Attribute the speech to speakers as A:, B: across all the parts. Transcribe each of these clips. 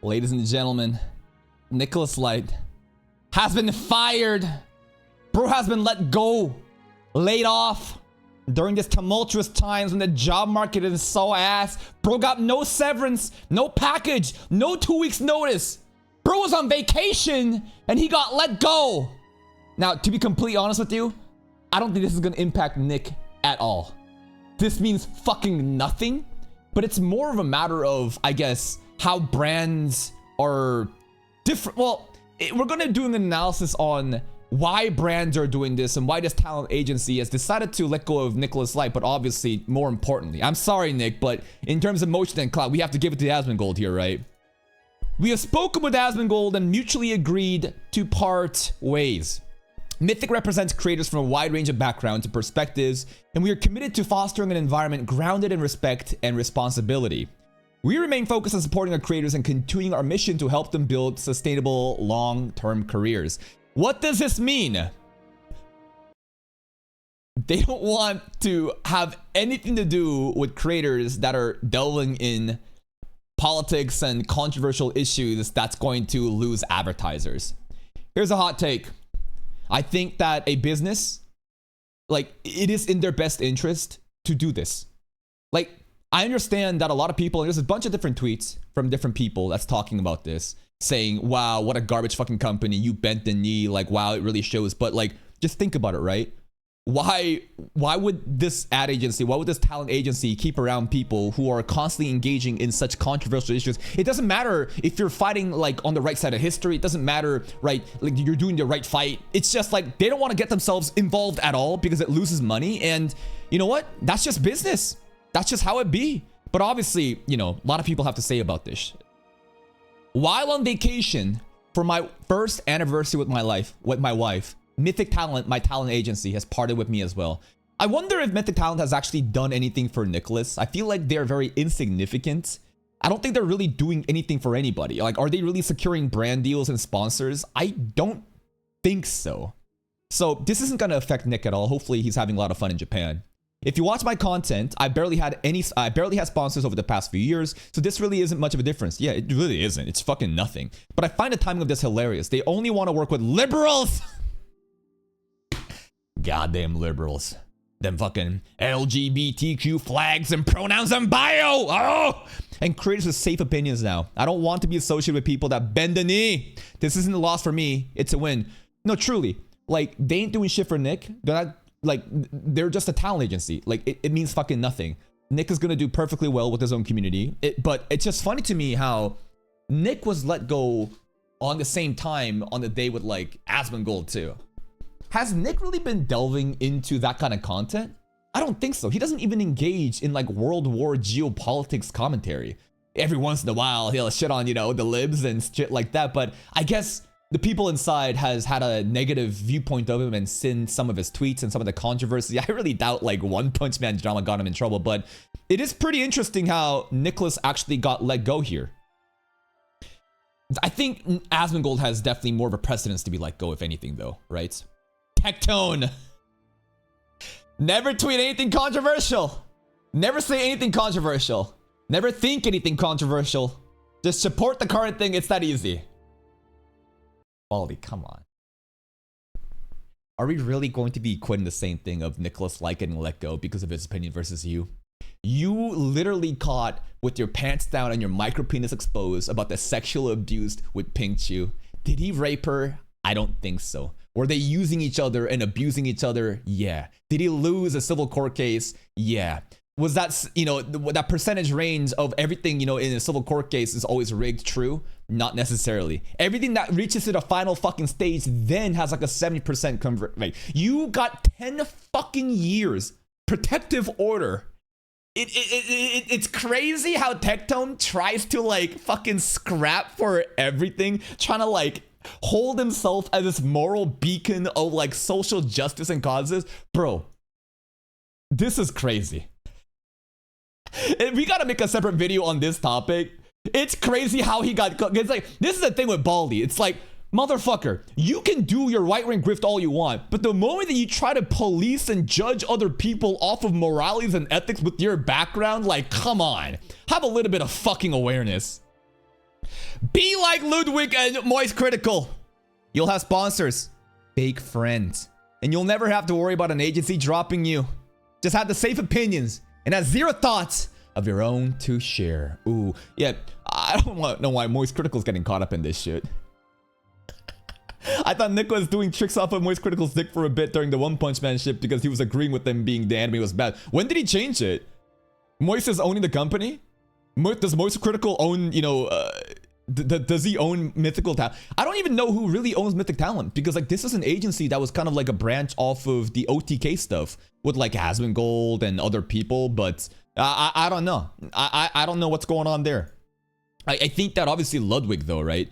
A: Ladies and gentlemen, Nicholas Light has been fired. Bro has been let go, laid off during this tumultuous times when the job market is so ass. Bro got no severance, no package, no 2 weeks notice. Bro was on vacation and he got let go. Now, to be completely honest with you, I don't think this is gonna impact Nick at all. This means fucking nothing, but it's more of a matter of, I guess, how brands are different. Well, we're gonna do an analysis on why brands are doing this and why this talent agency has decided to let go of Nicholas Light. But obviously, more importantly, I'm sorry, Nick, but in terms of motion and clout, we have to give it to Asmongold here, right? We have spoken with Asmongold and mutually agreed to part ways. Mythic represents creators from a wide range of backgrounds and perspectives, and we are committed to fostering an environment grounded in respect and responsibility. We remain focused on supporting our creators and continuing our mission to help them build sustainable long-term careers. What does this mean? They don't want to have anything to do with creators that are delving in politics and controversial issues that's going to lose advertisers. Here's a hot take. I think that a business, like, it is in their best interest to do this. Like, I understand that a lot of people, and there's a bunch of different tweets from different people that's talking about this, saying, wow, what a garbage fucking company, you bent the knee, like, wow, it really shows. But like, just think about it, right? Why would this ad agency, why would this talent agency keep around people who are constantly engaging in such controversial issues? It doesn't matter if you're fighting like on the right side of history. It doesn't matter, right? Like you're doing the right fight. It's just like they don't want to get themselves involved at all because it loses money. And you know what? That's just business. That's just how it be. But obviously, you know, a lot of people have to say about this. While on vacation for my first anniversary with my wife, Mythic Talent, my talent agency, has parted with me as well. I wonder if Mythic Talent has actually done anything for Nicholas. I feel like they're very insignificant. I don't think they're really doing anything for anybody. Like, are they really securing brand deals and sponsors? I don't think so. So this isn't going to affect Nick at all. Hopefully he's having a lot of fun in Japan. If you watch my content, I barely had sponsors over the past few years, so this really isn't much of a difference. Yeah, it really isn't. It's fucking nothing. But I find the timing of this hilarious. They only want to work with liberals. Goddamn liberals. Them fucking LGBTQ flags and pronouns and bio. Oh! And creators with safe opinions now. I don't want to be associated with people that bend the knee. This isn't a loss for me. It's a win. No, truly. Like, they ain't doing shit for Nick. They're not, like, they're just a talent agency. Like, it means fucking nothing. Nick is gonna do perfectly well with his own community. But it's just funny to me how Nick was let go on the same time on the day with, like, Asmongold too. Has Nick really been delving into that kind of content? I don't think so. He doesn't even engage in like World War geopolitics commentary. Every once in a while, he'll shit on, you know, the libs and shit like that. But I guess the people inside has had a negative viewpoint of him and seen some of his tweets and some of the controversy. I really doubt like One Punch Man drama got him in trouble. But it is pretty interesting how Nicholas actually got let go here. I think Asmongold has definitely more of a precedence to be let go, if anything, though, right? Tectone. Never tweet anything controversial. Never say anything controversial. Never think anything controversial. Just support the current thing. It's that easy. Baldy, come on. Are we really going to be quitting the same thing of Nicholas Light getting let go because of his opinion versus you? You literally caught with your pants down and your micro penis exposed about the sexual abuse with Pinkchu. Did he rape her? I don't think so. Were they using each other and abusing each other? Yeah. Did he lose a civil court case? Yeah. Was that, you know, that percentage range of everything, you know, in a civil court case is always rigged true? Not necessarily. Everything that reaches to the final fucking stage then has like a 70% convert rate. You got 10 fucking years protective order. It's crazy how Tectone tries to like fucking scrap for everything, trying to like hold himself as this moral beacon of like social justice and causes. Bro, this is crazy. We gotta make a separate video on this topic. It's crazy how he got, it's like, this is the thing with Baldy. It's like, motherfucker, you can do your right wing grift all you want, but the moment that you try to police and judge other people off of moralities and ethics with your background, like, come on, have a little bit of fucking awareness. Be like Ludwig and Moist Critical. You'll have sponsors, fake friends, and you'll never have to worry about an agency dropping you. Just have the safe opinions and have zero thoughts of your own to share. Ooh, yeah, I don't know why Moist Critical's getting caught up in this shit. I thought Nick was doing tricks off of Moist Critical's dick for a bit during the One Punch Man ship because he was agreeing with them being the anime was bad. When did he change it? Moist is owning the company? Does Moist Critical own, you know, does he own Mythical Talent? I don't even know who really owns Mythic Talent because like this is an agency that was kind of like a branch off of the OTK stuff with like Asmongold and other people, but I don't know. I don't know what's going on there. I think that obviously Ludwig though, right?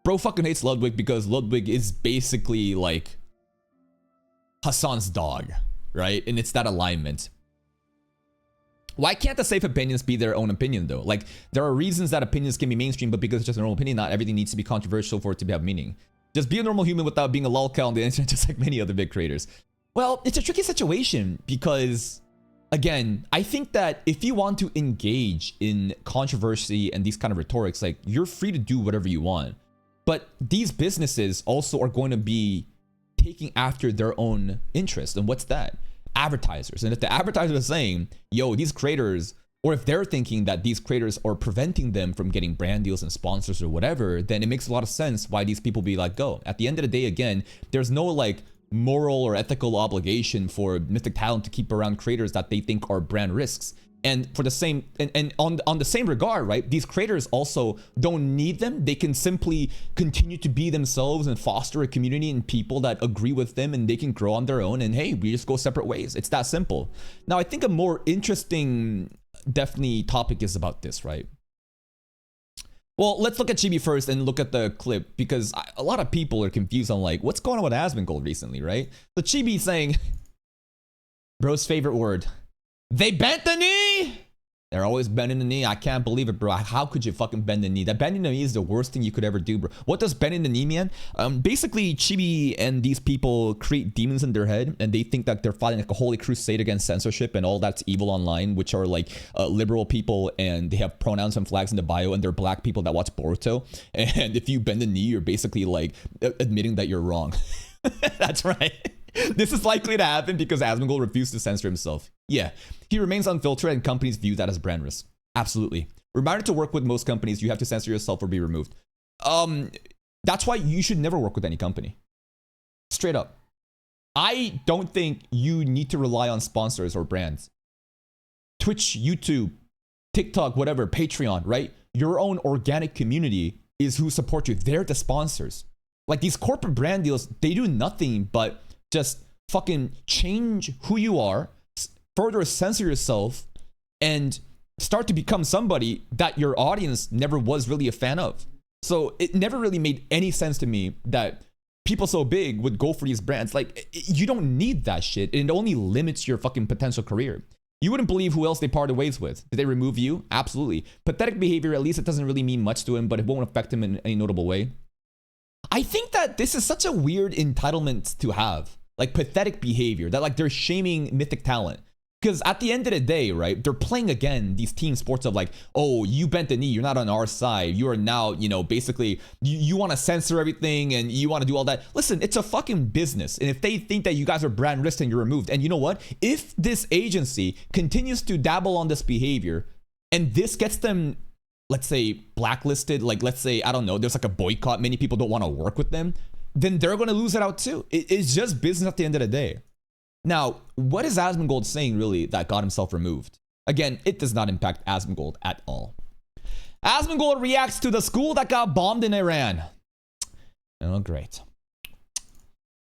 A: Bro fucking hates Ludwig because Ludwig is basically like Hassan's dog, right? And it's that alignment. Why can't the safe opinions be their own opinion though? Like there are reasons that opinions can be mainstream, but because it's just their own opinion, not everything needs to be controversial for it to have meaning. Just be a normal human without being a lolcow on the internet, just like many other big creators. Well, it's a tricky situation because, again, I think that if you want to engage in controversy and these kind of rhetorics, like you're free to do whatever you want. But these businesses also are going to be taking after their own interest. And what's that? Advertisers. And if the advertisers are saying, yo, these creators, or if they're thinking that these creators are preventing them from getting brand deals and sponsors or whatever, then it makes a lot of sense why these people be like, go. At the end of the day, again, there's no like moral or ethical obligation for Mythic Talent to keep around creators that they think are brand risks. And for the same, and on the same regard, right? These creators also don't need them. They can simply continue to be themselves and foster a community and people that agree with them, and they can grow on their own. And hey, we just go separate ways. It's that simple. Now, I think a more interesting, definitely topic is about this, right? Well, let's look at Chibi first and look at the clip because a lot of people are confused on like what's going on with Asmongold recently, right? The Chibi saying, bro's favorite word. They bent the knee! They're always bending the knee. I can't believe it, bro. How could you fucking bend the knee? That bending the knee is the worst thing you could ever do, bro. What does bending the knee mean? Basically, Chibi and these people create demons in their head, and they think that they're fighting like a holy crusade against censorship and all that's evil online, which are like liberal people, and they have pronouns and flags in the bio, and they're black people that watch Boruto. And if you bend the knee, you're basically like admitting that you're wrong. That's right. This is likely to happen because Asmongold refused to censor himself. Yeah, he remains unfiltered and companies view that as brand risk. Absolutely. Reminder to work with most companies, you have to censor yourself or be removed. That's why you should never work with any company. Straight up. I don't think you need to rely on sponsors or brands. Twitch, YouTube, TikTok, whatever, Patreon, right? Your own organic community is who support you. They're the sponsors. Like these corporate brand deals, they do nothing but just fucking change who you are, further censor yourself, and start to become somebody that your audience never was really a fan of. So it never really made any sense to me that people so big would go for these brands. Like, you don't need that shit. It only limits your fucking potential career. You wouldn't believe who else they parted ways with. Did they remove you? Absolutely. Pathetic behavior, at least it doesn't really mean much to him, but it won't affect him in any notable way. I think that this is such a weird entitlement to have. Like pathetic behavior, that like they're shaming Mythic Talent. Because at the end of the day, right, they're playing again these team sports of like, oh, you bent the knee, you're not on our side. You are now, you know, basically, you want to censor everything and you want to do all that. Listen, it's a fucking business. And if they think that you guys are brand risk and you're removed, and you know what? If this agency continues to dabble on this behavior and this gets them, let's say, blacklisted, like let's say, I don't know, there's like a boycott, many people don't want to work with them, then they're going to lose it out too. It's just business at the end of the day. Now, what is Asmongold saying really that got himself removed? Again, it does not impact Asmongold at all. Asmongold reacts to the school that got bombed in Iran. Oh, great.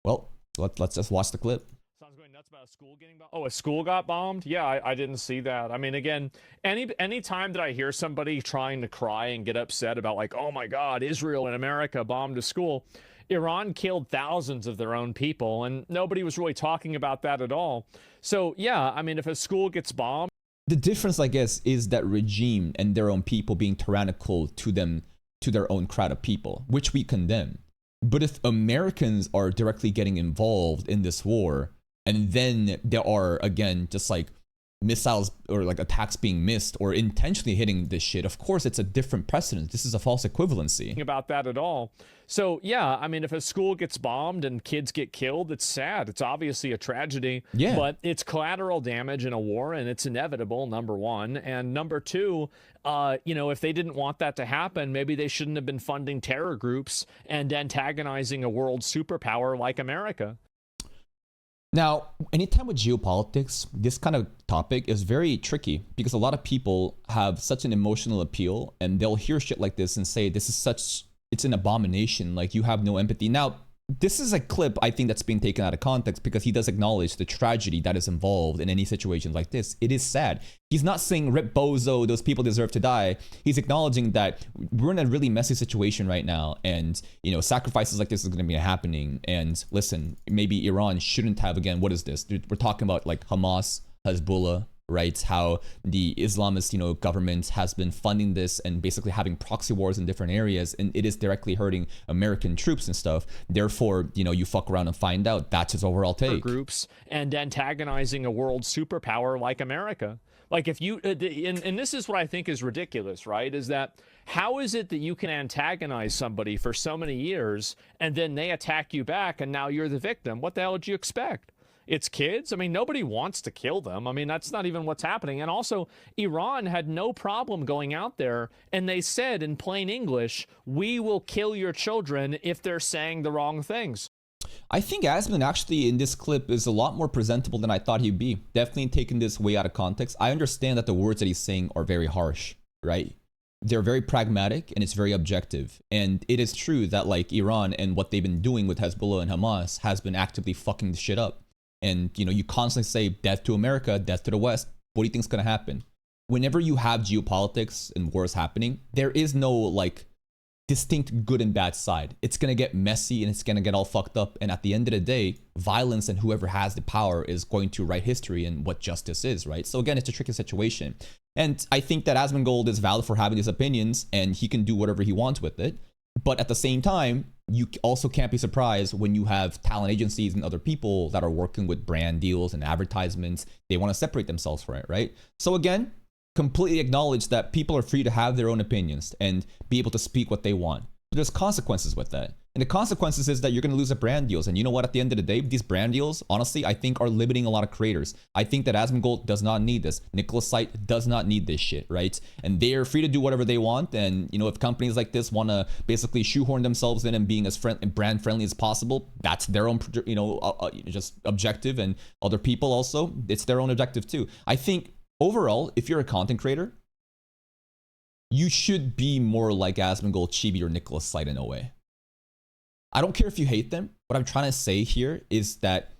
A: Well, let's just watch the clip.
B: Sounds going nuts about a school getting bombed. Oh, a school got bombed? Yeah, I didn't see that. I mean, again, any time that I hear somebody trying to cry and get upset about like, oh my God, Israel and America bombed a school, Iran killed thousands of their own people, and nobody was really talking about that at all. So, yeah, I mean, if a school gets bombed...
A: The difference, I guess, is that regime and their own people being tyrannical to them, to their own crowd of people, which we condemn. But if Americans are directly getting involved in this war, and then there are, again, just like missiles or like attacks being missed or intentionally hitting this shit, of course it's a different precedent. This is a false equivalency.
B: About that at all. So yeah, I mean, if a school gets bombed and kids get killed, it's sad. It's obviously a tragedy.
A: Yeah.
B: But it's collateral damage in a war, and it's inevitable, number one. And number two, you know, if they didn't want that to happen, maybe they shouldn't have been funding terror groups and antagonizing a world superpower like America.
A: Now, anytime with geopolitics, this kind of topic is very tricky because a lot of people have such an emotional appeal and they'll hear shit like this and say, this is such, it's an abomination. Like, you have no empathy. Now, this is a clip I think that's being taken out of context because he does acknowledge the tragedy that is involved in any situation like this. It is sad. He's not saying rip bozo, those people deserve to die. He's acknowledging that we're in a really messy situation right now, and you know, sacrifices like this is going to be happening. And listen, maybe Iran shouldn't have, again, what is this? We're talking about like Hamas, Hezbollah, right? How the Islamist, you know, government has been funding this and basically having proxy wars in different areas, and it is directly hurting American troops and stuff. Therefore, you know, you fuck around and find out. That's his overall take.
B: Groups and antagonizing a world superpower like America. Like, if you, and this is what I think is ridiculous, right? Is that how is it that you can antagonize somebody for so many years and then they attack you back and now you're the victim? What the hell did you expect? It's kids. I mean, nobody wants to kill them. I mean, that's not even what's happening. And also, Iran had no problem going out there and they said in plain English, we will kill your children if they're saying the wrong things.
A: I think Asmon actually in this clip is a lot more presentable than I thought he'd be. Definitely taking this way out of context. I understand that the words that he's saying are very harsh, right? They're very pragmatic and it's very objective. And it is true that like Iran and what they've been doing with Hezbollah and Hamas has been actively fucking the shit up. And, you know, you constantly say death to America, death to the West. What do you think's going to happen? Whenever you have geopolitics and wars happening, there is no like distinct good and bad side. It's going to get messy and it's going to get all fucked up. And at the end of the day, violence and whoever has the power is going to write history and what justice is, right? So again, it's a tricky situation. And I think that Asmongold is valid for having his opinions and he can do whatever he wants with it. But at the same time, you also can't be surprised when you have talent agencies and other people that are working with brand deals and advertisements. They want to separate themselves from it, right? So again, completely acknowledge that people are free to have their own opinions and be able to speak what they want. But there's consequences with that. And the consequences is that you're going to lose the brand deals. And you know what? At the end of the day, these brand deals, honestly, I think are limiting a lot of creators. I think that Asmongold does not need this. Nicholas Sight does not need this shit, right? And they're free to do whatever they want. And, you know, if companies like this want to basically shoehorn themselves in and being as brand friendly as possible, that's their own, you know, just objective. And other people also, it's their own objective too. I think overall, if you're a content creator, you should be more like Asmongold, Chibi, or Nicholas Sight in a way. I don't care if you hate them. What I'm trying to say here is that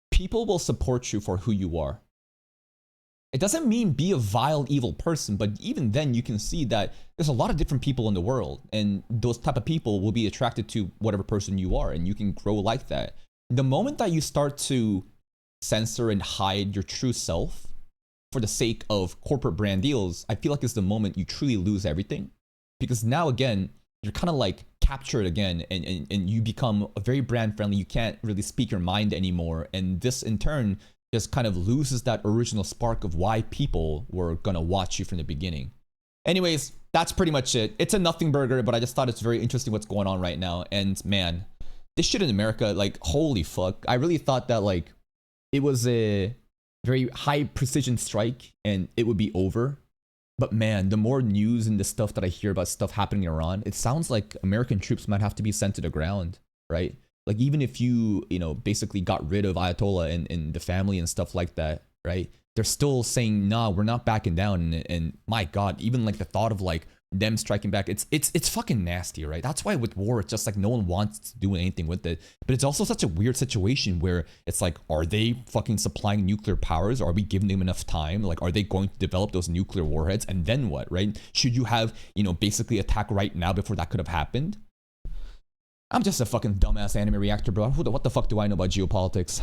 A: people will support you for who you are. It doesn't mean be a vile, evil person, but even then you can see that there's a lot of different people in the world, and those type of people will be attracted to whatever person you are, and you can grow like that. The moment that you start to censor and hide your true self for the sake of corporate brand deals, I feel like it's the moment you truly lose everything. Because now again, you're kind of like captured again and you become very brand friendly. You can't really speak your mind anymore. And this in turn just kind of loses that original spark of why people were gonna watch you from the beginning. Anyways, that's pretty much it. It's a nothing burger, but I just thought it's very interesting what's going on right now. And man, this shit in America, like, holy fuck. I really thought that like it was a very high precision strike and it would be over. But man, the more news and the stuff that I hear about stuff happening in Iran, it sounds like American troops might have to be sent to the ground, right? Like even if you know, basically got rid of Ayatollah and the family and stuff like that, right? They're still saying, nah, we're not backing down. And my God, even like the thought of like them striking back, it's fucking nasty, right? That's why with war, it's just like no one wants to do anything with it. But it's also such a weird situation where it's like, are they fucking supplying nuclear powers? Are we giving them enough time? Like, are they going to develop those nuclear warheads? And then what, right? Should you have, you know, basically attack right now before that could have happened? I'm just a fucking dumbass anime reactor, bro. What the fuck do I know about geopolitics?